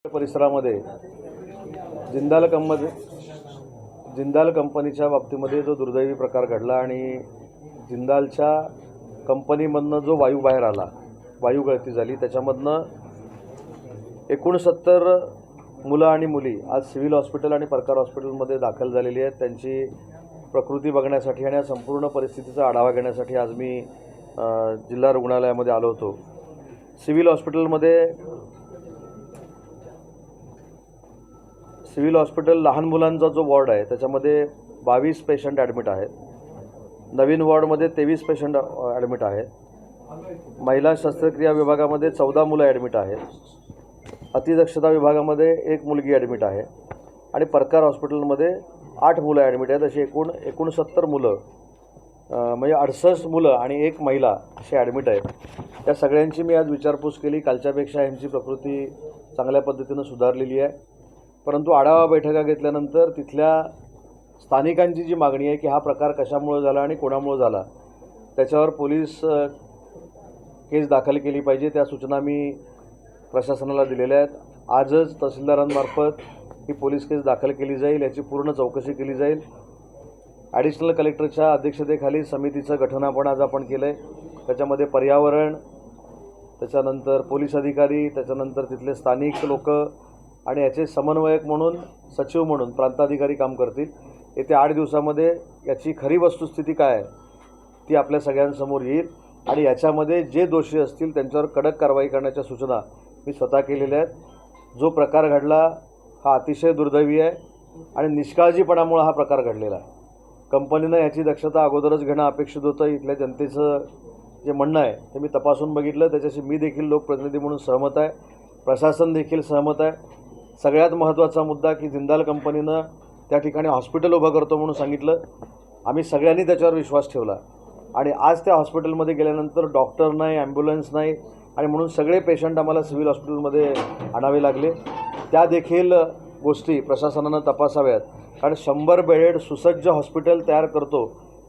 परिसरामध्ये जिंदाल कंपनीच्या बाबतीमध्ये जो दुर्दैवी प्रकार घडला आणि जिंदालच्या कंपनीमधनं जो वायू बाहेर आला, वायू गळती झाली, त्याच्यामधनं 69 मुलं आणि मुली आज सिव्हिल हॉस्पिटल आणि परकार हॉस्पिटलमध्ये दाखल झालेली आहेत। त्यांची प्रकृती बघण्यासाठी आणि या संपूर्ण परिस्थितीचा आढावा घेण्यासाठी आज मी जिल्हा रुग्णालयामध्ये आलो होतो। सिव्हिल हॉस्पिटल लहान मुलांचा जो वॉर्ड आहे त्याच्यामध्ये 22 पेशंट ॲडमिट आहेत। नवीन वॉर्डमध्ये 23 पेशंट ॲडमिट आहेत। महिला शस्त्रक्रिया विभागामध्ये 14 मुलं ॲडमिट आहेत। अतिदक्षता विभागामध्ये 1 मुलगी ॲडमिट आहे आणि परकार हॉस्पिटलमध्ये 8 मुलं ॲडमिट आहेत। अशी एकूण 69 मुलं म्हणजे 68 मुलं आणि 1 महिला असे ॲडमिट आहेत। त्या सगळ्यांची मी आज विचारपूस केली। कालच्यापेक्षा यांची प्रकृती चांगल्या पद्धतीनं सुधारलेली आहे, परंतु आढावा बैठका घेतल्यानंतर तिथल्या स्थानिकांची जी मागणी आहे की हा प्रकार कशामुळे झाला आणि कोणामुळे झाला त्याच्यावर पोलीस केस दाखल केली पाहिजे, त्या सूचना मी प्रशासनाला दिलेल्या आहेत। आजच तहसीलदारांमार्फत ही पोलीस केस दाखल केली जाईल, याची पूर्ण चौकशी केली जाईल। ॲडिशनल कलेक्टरच्या अध्यक्षतेखाली समितीचं गठन आज आपण केलं आहे। त्याच्यामध्ये पर्यावरण, त्याच्यानंतर पोलीस अधिकारी, त्याच्यानंतर तिथले स्थानिक लोक आणि याचे समन्वयक म्हणून सचिव म्हणून प्रांताधिकारी काम करतील। येत्या 8 दिवसामध्ये याची खरी वस्तुस्थिती काय आहे ती आपल्या सगळ्यांसमोर येईल आणि याच्यामध्ये जे दोषी असतील त्यांच्यावर कडक कारवाई करण्याच्या सूचना मी स्वतः केलेल्या आहेत। जो प्रकार घडला हा अतिशय दुर्दैवी आहे आणि निष्काळजीपणामुळे हा प्रकार घडलेला आहे। कंपनीनं याची दक्षता अगोदरच घेणं अपेक्षित होतं। इथल्या जनतेचं जे म्हणणं आहे ते मी तपासून बघितलं, त्याच्याशी मी देखील लोकप्रतिनिधी म्हणून सहमत आहे, प्रशासन देखील सहमत आहे। सगळ्यात महत्त्वाचा मुद्दा की जिंदाल कंपनीनं त्या ठिकाणी हॉस्पिटल उभं करतो म्हणून सांगितलं। आम्ही सगळ्यांनी त्याच्यावर विश्वास ठेवला आणि आज त्या हॉस्पिटलमध्ये गेल्यानंतर डॉक्टर नाही, ॲम्ब्युलन्स नाही आणि म्हणून सगळे पेशंट आम्हाला सिव्हिल हॉस्पिटलमध्ये आणावे लागले। त्या देखील गोष्टी प्रशासनानं तपासाव्यात, कारण 100 बेडेड सुसज्ज हॉस्पिटल तयार करतो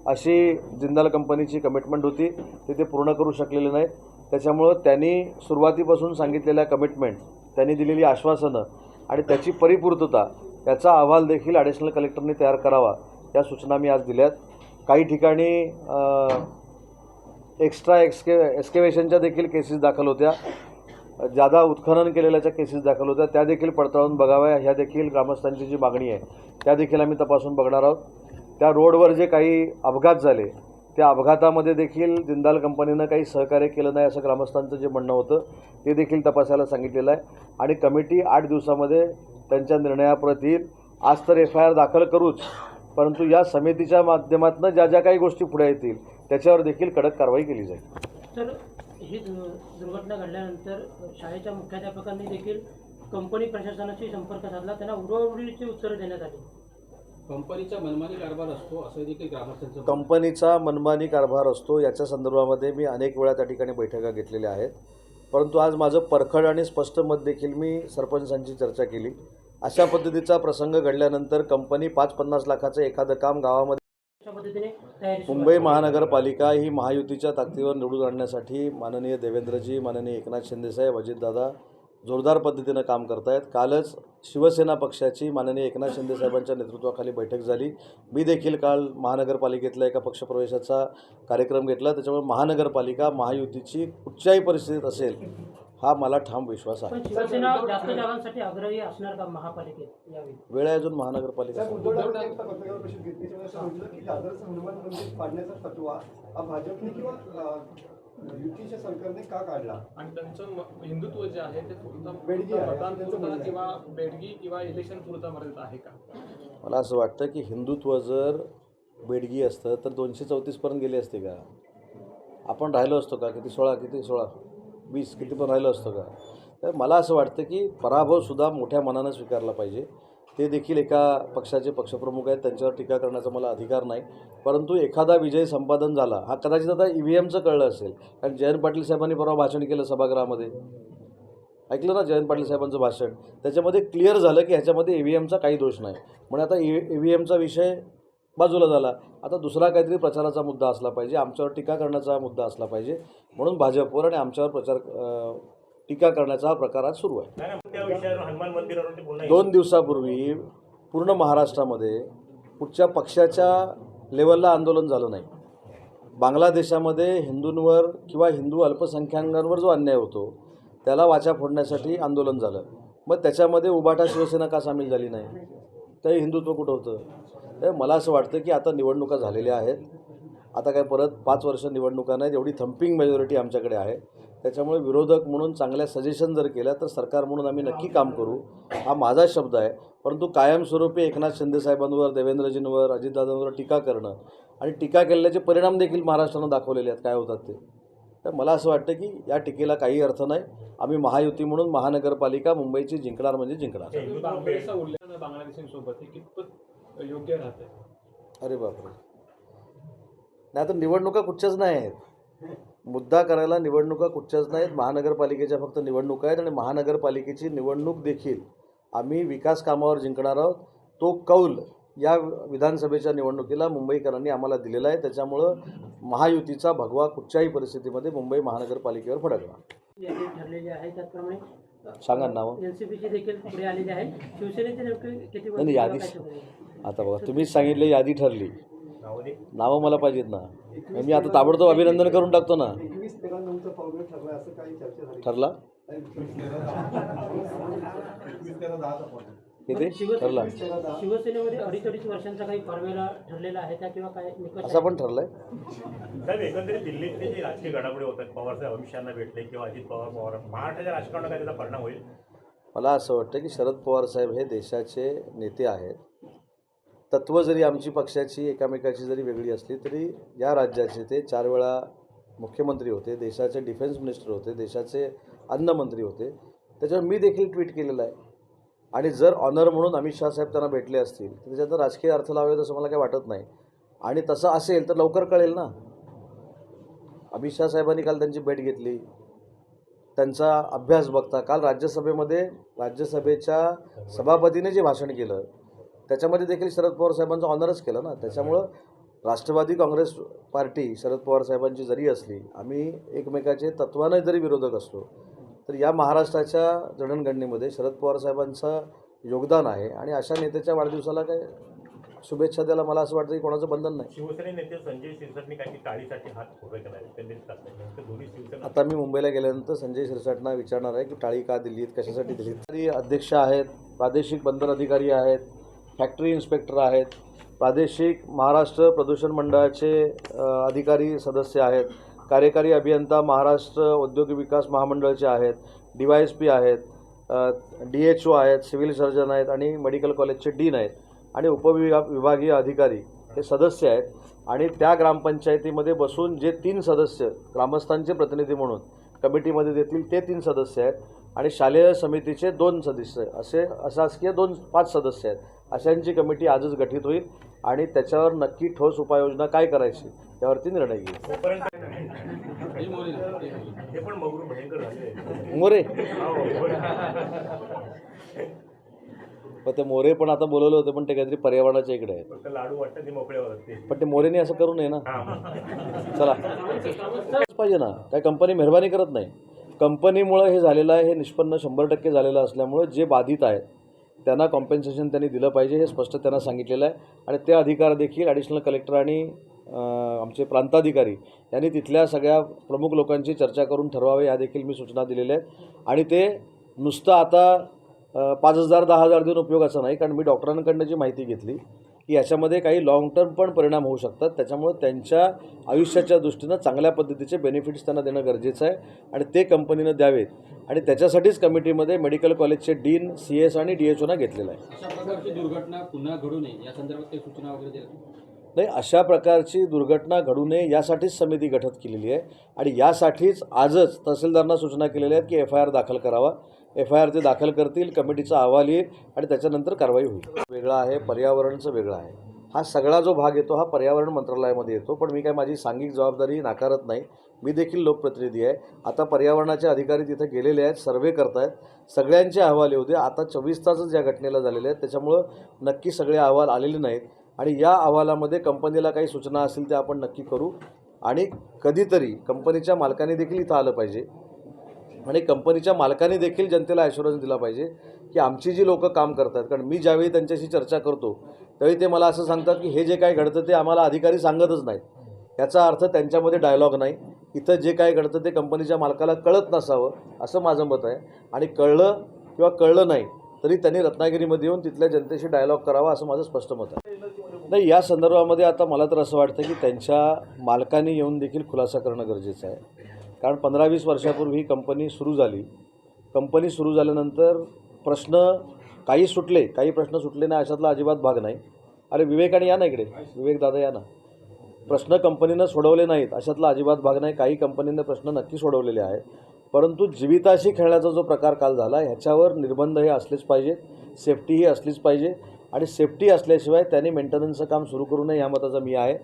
अशी जिंदाल कंपनीची कमिटमेंट होती, ते पूर्ण करू शकलेले नाहीत। त्याच्यामुळं त्यांनी सुरुवातीपासून सांगितलेल्या कमिटमेंट, त्यांनी दिलेली आश्वासनं आणि त्याची परिपूर्तता याचा अहवाल देखील ॲडिशनल कलेक्टरने तयार करावा, या सूचना मी आज दिल्यात। काही ठिकाणी एक्स्ट्रा एक्स्केवेशनच्या देखील केसेस दाखल होत्या, जादा उत्खनन केलेल्याच्या केसेस दाखल होत्या, त्या देखील पडताळून बघाव्या। ह्या देखील ग्रामस्थांची जी मागणी आहे त्या देखील आम्ही तपासून बघणार आहोत। त्या रोडवर जे काही अपघात झाले त्या अपघातामध्ये देखील जिंदाल कंपनीनं काही सहकार्य केलं नाही असं ग्रामस्थांचं जे म्हणणं होतं ते देखील तपासायला सांगितलेलं आहे आणि कमिटी 8 दिवसामध्ये त्यांच्या निर्णयाप्रत येईल। आज तर FIR दाखल करूच, परंतु या समितीच्या माध्यमातून ज्या काही गोष्टी पुढे येतील त्याच्यावर देखील कडक कारवाई केली जाईल। तर ही दुर्घटना घडल्यानंतर शाळेच्या मुख्याध्यापकांनी देखील कंपनी प्रशासनाशी संपर्क साधला, त्यांना उडवाउडवीची उत्तरं देण्यात आली। कंपनीचा मनमानी कारभार असतो असं देखील ग्रामस्थांचं कंपनीचा मनमानी कारभार असतो याच्या संदर्भामध्ये मी अनेक वेळा त्या ठिकाणी बैठका घेतलेल्या आहेत, परंतु आज माझं परखड आणि स्पष्ट मत देखील मी सरपंचांची चर्चा केली। अशा पद्धतीचा प्रसंग घडल्यानंतर कंपनी 5-50 लाखाचं एखादं काम गावामध्ये मुंबई महानगरपालिका ही महायुतीच्या ताकदीवर निवडून आणण्यासाठी माननीय देवेंद्रजी, माननीय एकनाथ शिंदेसाहेब, अजितदादा जोरदार पद्धतीनं काम करत आहेत। कालच शिवसेना पक्षाची माननीय एकनाथ शिंदेसाहेबांच्या नेतृत्वाखाली बैठक झाली। मी देखील काल महानगरपालिकेतला एका पक्षप्रवेशाचा कार्यक्रम घेतला, त्याच्यामुळे महानगरपालिका महायुतीची कुठच्याही परिस्थितीत असेल हा मला ठाम विश्वास आहे। शिवसेना जास्त जागांसाठी आग्रही असणार का महापालिकेत यावेळी? वेळ आहे अजून महानगरपालिका युतीच्या सरकारने का काढला आणि त्यांचं हिंदुत्व जे आहे ते किंवा बेडगी किंवा इलेक्शन पुरता मर्यादित आहे का? मला असं वाटतं की हिंदुत्व जर बेडगी असतं तर 234 पर्यंत गेले असते का? आपण राहिलो असतो का? किती 20 किती पण राहिलो असतो का? तर मला असं वाटतं की पराभवसुद्धा मोठ्या मनानं स्वीकारला पाहिजे। ते देखील एका पक्षाचे पक्षप्रमुख आहेत, त्यांच्यावर टीका करण्याचा मला अधिकार नाही, परंतु एखादा विजय संपादन झाला हा कदाचित आता EVMचं कळलं असेल, कारण जयंत पाटील साहेबांनी परवा भाषण केलं सभागृहामध्ये, ऐकलं ना जयंत पाटील साहेबांचं भाषण, त्याच्यामध्ये क्लिअर झालं की ह्याच्यामध्ये EVMचा काही दोष नाही। म्हणजे आता EVMचा विषय बाजूला झाला, आता दुसरा काहीतरी प्रचाराचा मुद्दा असला पाहिजे, आमच्यावर टीका करण्याचा मुद्दा असला पाहिजे, म्हणून भाजपवर आणि आमच्यावर टीका करण्याचा हा प्रकार आज सुरू आहे. नाही ना, त्या विषयावर हनुमान मंदिरावर ते बोलणं 2 दिवसापूर्वी पूर्ण महाराष्ट्रामध्ये कुठच्या पक्षाच्या लेवलला आंदोलन झालं नाही. बांगलादेशामध्ये हिंदूंवर किंवा हिंदू अल्पसंख्याकांवर जो अन्याय होतो त्याला वाचा फोडण्यासाठी आंदोलन झालं. मग त्याच्यामध्ये उबाटा शिवसेना का सामील झाली नाही? ते हिंदुत्व कुठं होतं? तर मला असं वाटतं की आता निवडणुका झालेल्या आहेत. आता काय परत 5 वर्ष निवडणुका नाहीत, एवढी थम्पिंग मेजॉरिटी आमच्याकडे आहे. त्याच्यामुळे विरोधक म्हणून चांगल्या सजेशन जर केल्या तर सरकार म्हणून आम्ही नक्की काम करू, हा माझा शब्द आहे. परंतु कायमस्वरूपी एकनाथ शिंदेसाहेबांवर, देवेंद्रजींवर, अजितदादांवर टीका करणं आणि टीका केल्याचे परिणाम देखील महाराष्ट्रानं दाखवलेले आहेत काय होतात ते. तर मला असं वाटतं की या टीकेला काही अर्थ नाही. आम्ही महायुती म्हणून महानगरपालिका मुंबईची जिंकणार म्हणजे जिंकणार. बांगलादेशचा उल्लेख बांगलादेशींसोबत हे कितपत योग्य राहते? अरे बापरे, नाही आता निवडणुका कुठच्याच नाही आहेत. मुद्दा करायला निवडणुका कुठच्याच नाहीत. महानगरपालिकेच्या फक्त निवडणुका आहेत आणि महानगरपालिकेची निवडणूक देखील आम्ही विकास कामावर जिंकणार आहोत. तो कौल या विधानसभेच्या निवडणुकीला मुंबईकरांनी आम्हाला दिलेला आहे. त्याच्यामुळं महायुतीचा भगवा कुठच्याही परिस्थितीमध्ये मुंबई महानगरपालिकेवर फडकणार. यादी ठरलेली आहे त्याचप्रमाणे सांगा नावं. एनसीपीची देखील पुढे आलेली आहे. शिवसेनेचे नेमके किती नाही यादी आता बघा, तुम्हीच सांगितले यादी ठरली, नावं मला पाहिजेत ना. मी आता ताबडतोब अभिनंदन करून टाकतो ना. 21-13 फॉर्म्युला ठरला असं काही चर्चा झाली. ठरला 21-13-10 किती ठरला? शिवसेनेमध्ये 2.5 वर्षांचा काही फॉर्म्युला ठरलेला आहे त्या किंवा काय निकष असा पण ठरलाय. साहेब, एकंदरीत दिल्लीतले जे राजकीय घडामोडी होतात, पवारसाहेब अमित शहाना भेटले किंवा अजित पवार महाराष्ट्राच्या राजकारणात काय त्याचा परिणाम होईल? मला असं वाटतं की शरद पवार साहेब हे देशाचे नेते आहेत. तत्त्व जरी आमची पक्षाची एकामेकाची जरी वेगळी असली तरी या राज्याचे ते 4 वेळा मुख्यमंत्री होते, देशाचे डिफेन्स मिनिस्टर होते, देशाचे अन्नमंत्री होते. त्याच्यावर मी देखील ट्विट केलेलं आहे. आणि जर ऑनर म्हणून अमित शहा साहेब त्यांना भेटले असतील तर त्याच्यात राजकीय अर्थ लावेल असं मला काही वाटत नाही. आणि तसं असेल तर लवकर कळेल ना. अमित शहा साहेबांनी काल त्यांची भेट घेतली, त्यांचा अभ्यास बघता काल राज्यसभेच्या सभापतीने जे भाषण केलं त्याच्यामध्ये देखील शरद पवार साहेबांचं ऑनरच केलं ना. त्याच्यामुळं राष्ट्रवादी काँग्रेस पार्टी शरद पवार साहेबांची जरी असली, आम्ही एकमेकाचे तत्वाने जरी विरोधक असलो तर या महाराष्ट्राच्या जडणघडणीमध्ये शरद पवार साहेबांचं योगदान आहे. आणि अशा नेत्याच्या वाढदिवसाला काय शुभेच्छा द्यायला मला असं वाटतं की कोणाचं बंधन नाही. शिवसेने नेते संजय शिरसाटने काही टाळीसाठी हात पुढे केला आहे. दोन्ही शिवसेना आता मी मुंबईला गेल्यानंतर संजय शिरसाटना विचारणार आहे की टाळी का दिलीत, कशासाठी दिलीत. अध्यक्ष आहेत, प्रादेशिक बंदर अधिकारी आहेत, फॅक्टरी इन्स्पेक्टर आहेत, प्रादेशिक महाराष्ट्र प्रदूषण मंडळाचे अधिकारी सदस्य आहेत, कार्यकारी अभियंता महाराष्ट्र औद्योगिक विकास महामंडळाचे आहेत, DYSP आहेत, DHO आहेत, सिव्हिल सर्जन आहेत आणि मेडिकल कॉलेजचे डीन आहेत आणि उपविभागीय अधिकारी हे सदस्य आहेत. आणि त्या ग्रामपंचायतीमध्ये बसून जे 3 सदस्य ग्रामस्थांचे प्रतिनिधी म्हणून कमिटीमध्ये देतील ते 3 सदस्य आहेत आणि शालेय समितीचे 2 सदस्य असे अशासकीय 5 सदस्य आहेत. अशांची कमिटी आजच गठीत होईल आणि त्याच्यावर नक्की ठोस उपाययोजना काय करायची यावरती निर्णय घेईल. हे पण मगरून भयंकर झाले मोरे पण ते मोरे पण आता बोलवलं होतं, पण ते काहीतरी पर्यावरणाच्या इकडे आहे. फक्त लाडू वाटतं ते मोकळ्यावर असते. पण ते मोरेने असं करू नये ना. चला पाहिजे ना. काय कंपनी मेहरबानी करत नाही. कंपनीमुळं हे झालेलं आहे, हे निष्पन्न 100% झालेलं असल्यामुळं जे बाधित आहेत त्यांना कॉम्पेन्सेशन त्यांनी दिलं पाहिजे हे स्पष्ट त्यांना सांगितलेलं आहे. आणि ते अधिकार देखील ॲडिशनल कलेक्टर आणि आमचे प्रांताधिकारी यांनी तिथल्या सगळ्या प्रमुख लोकांची चर्चा करून ठरवावे या देखील मी सूचना दिलेल्या आहेत. आणि ते नुसतं आता 5,000 10,000 देऊन उपयोगाचं नाही, कारण मी डॉक्टरांकडनं जी माहिती घेतली की याच्यामध्ये काही लाँग टर्म पण परिणाम होऊ शकतात. त्याच्यामुळे त्यांच्या आयुष्याच्या दृष्टीनं चांगल्या पद्धतीचे बेनिफिट्स त्यांना देणं गरजेचं आहे आणि ते कंपनीनं द्यावेत. आणि त्याच्यासाठीच कमिटीमध्ये मेडिकल कॉलेजचे डीन, CS आणि DHOना घेतलेलं आहे. अशा प्रकारची दुर्घटना पुन्हा घडू नये या संदर्भात काही सूचना वगैरे दिल्या? नाही, अशा प्रकारची दुर्घटना घडू नये यासाठीच समिती गठीत केलेली आहे आणि यासाठीच आजच तहसीलदारांना सूचना केलेल्या आहेत की FIR दाखल करावा. FIR ते दाखल करतील, कमिटीचा अहवाल येईल आणि त्याच्यानंतर कारवाई होईल. वेगळा आहे, पर्यावरणचं वेगळं आहे. हा सगळा जो भाग येतो हा पर्यावरण मंत्रालयामध्ये येतो. पण मी काय माझी सांघिक जबाबदारी नाकारत नाही. मी देखील लोकप्रतिनिधी आहे. आता पर्यावरणाचे अधिकारी तिथे गेलेले आहेत, सर्वे करत आहेत. सगळ्यांचे अहवाल येऊ दे. आता 24 तासच या घटनेला झालेले आहेत, त्याच्यामुळं नक्की सगळे अहवाल आलेले नाहीत. आणि या अहवालामध्ये कंपनीला काही सूचना असतील ते आपण नक्की करू. आणि कधीतरी कंपनीच्या मालकाने देखील इथं आलं पाहिजे. आणि कंपनीच्या मालकाने देखील जनतेला ॲश्युरन्स दिला पाहिजे की आमची जी लोकं काम करतात, कारण मी ज्यावेळी त्यांच्याशी चर्चा करतो त्यावेळी ते मला असं सांगतात की हे जे काय घडतं ते आम्हाला अधिकारी सांगतच नाहीत. याचा अर्थ त्यांच्यामध्ये डायलॉग नाही. इथं जे काय घडतं ते कंपनीच्या मालकाला कळत नसावं असं माझं मत आहे. आणि कळलं किंवा कळलं नाही तरी त्यांनी रत्नागिरीमध्ये येऊन तिथल्या जनतेशी डायलॉग करावा असं माझं स्पष्ट मत आहे. नाही, या संदर्भामध्ये आता मला तर असं वाटतं की त्यांच्या मालकांनी येऊन देखील खुलासा करणं गरजेचं आहे. कारण 15-20 वर्षापूर्वी ही कंपनी सुरू झाली. कंपनी सुरू झाल्यानंतर काही प्रश्न सुटले नाही अशातला अजिबात भाग नाही. अरे विवेकाने या ना इकडे, विवेक दादा या ना. प्रश्न कंपनीनं सोडवले नाहीत अशातला अजिबात भाग नाही. काही कंपनीनं प्रश्न नक्की सोडवलेले आहेत. परंतु जीविताशी खेळण्याचा जो प्रकार काल झाला ह्याच्यावर निर्बंध हे असलेच पाहिजेत, सेफ्टी ही असलीच पाहिजे. आणि सेफ्टी असल्याशिवाय त्यांनी मेंटेनन्सचं काम सुरू करू नये या मताचा मी आहे.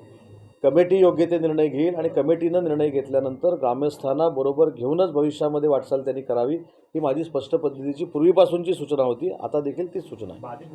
कमिटी योग्य ते निर्णय घेईल आणि कमिटीनं निर्णय घेतल्यानंतर ग्रामस्थांना बरोबर घेऊनच भविष्यामध्ये वाटचाल त्यांनी करावी ही माझी स्पष्ट पद्धतीची पूर्वीपासूनची सूचना होती. आता देखील तीच सूचना आहे.